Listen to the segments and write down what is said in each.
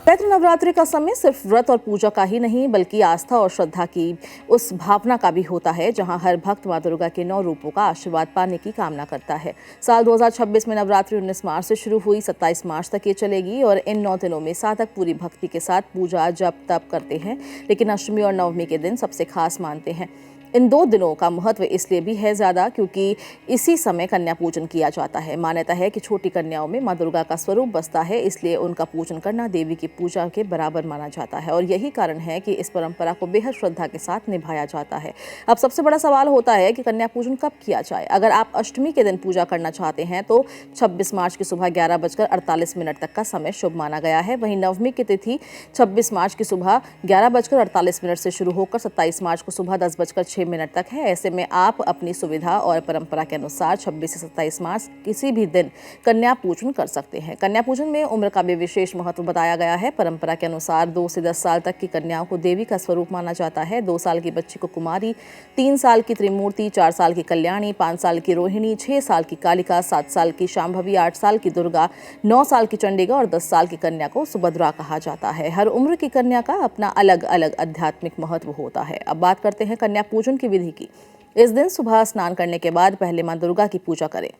चैत्र नवरात्रि का समय सिर्फ व्रत और पूजा का ही नहीं बल्कि आस्था और श्रद्धा की उस भावना का भी होता है जहां हर भक्त मां दुर्गा के 9 रूपों का आशीर्वाद पाने की कामना करता है। साल 2026 में नवरात्रि 19 मार्च से शुरू हुई, 27 मार्च तक ये चलेगी और इन 9 दिनों में साधक पूरी भक्ति के साथ पूजा जप तप करते हैं, लेकिन अष्टमी और नवमी के दिन सबसे खास मानते हैं। इन 2 दिनों का महत्व इसलिए भी है ज़्यादा क्योंकि इसी समय कन्या पूजन किया जाता है। मान्यता है कि छोटी कन्याओं में मां दुर्गा का स्वरूप बसता है, इसलिए उनका पूजन करना देवी की पूजा के बराबर माना जाता है और यही कारण है कि इस परंपरा को बेहद श्रद्धा के साथ निभाया जाता है। अब सबसे बड़ा सवाल होता है कि कन्या पूजन कब किया जाए। अगर आप अष्टमी के दिन पूजा करना चाहते हैं तो 26 मार्च की सुबह 11:48 तक का समय शुभ माना गया है। वहीं नवमी की तिथि 26 मार्च की सुबह 11:48 से शुरू होकर 27 मार्च को सुबह 10:06 तक है। ऐसे में आप अपनी सुविधा और परंपरा के अनुसार 26 से 27 मार्च किसी भी दिन कन्या पूजन कर सकते हैं। कन्या पूजन में उम्र का भी विशेष महत्व बताया गया है। परंपरा के अनुसार 2 से 10 साल तक की कन्याओं को देवी का स्वरूप माना जाता है। 2 साल की बच्ची को कुमारी, 3 साल की त्रिमूर्ति, 4 साल की कल्याणी, 5 साल की रोहिणी, 6 साल की कालिका, 7 साल की शांभवी, 8 साल की दुर्गा, 9 साल की चंडिका और 10 साल की कन्या को सुभद्रा कहा जाता है। हर उम्र की कन्या का अपना अलग अलग आध्यात्मिक महत्व होता है। अब बात करते हैं कन्या पूजन की विधि की। इस दिन सुबह स्नान करने के बाद पहले मां दुर्गा की पूजा करें।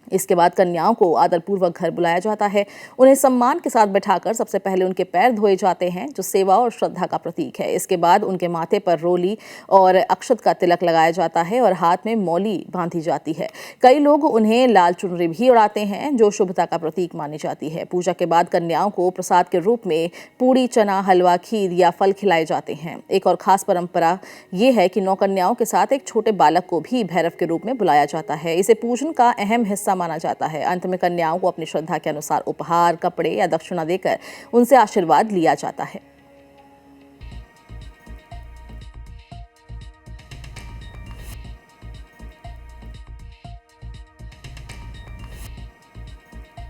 इसके बाद कन्याओं को आदरपूर्वक घर बुलाया जाता है। उन्हें सम्मान के साथ बैठाकर सबसे पहले उनके पैर धोए जाते हैं, जो सेवा और श्रद्धा का प्रतीक है। इसके बाद उनके माथे पर रोली और अक्षत का तिलक लगाया जाता है और हाथ में मौली बांधी जाती है। कई लोग उन्हें लाल चुनरी भी उड़ाते हैं, जो शुभता का प्रतीक मानी जाती है। पूजा के बाद कन्याओं को प्रसाद के रूप में पूड़ी, चना, हलवा, खीर या फल खिलाए जाते हैं। एक और खास परंपरा ये है कि 9 कन्याओं के साथ एक छोटे बालक को भी भैरव के रूप में बुलाया जाता है। इसे पूजन का अहम हिस्सा माना जाता है। अंत में कन्याओं को अपनी श्रद्धा के अनुसार उपहार, कपड़े या दक्षिणा देकर उनसे आशीर्वाद लिया जाता है।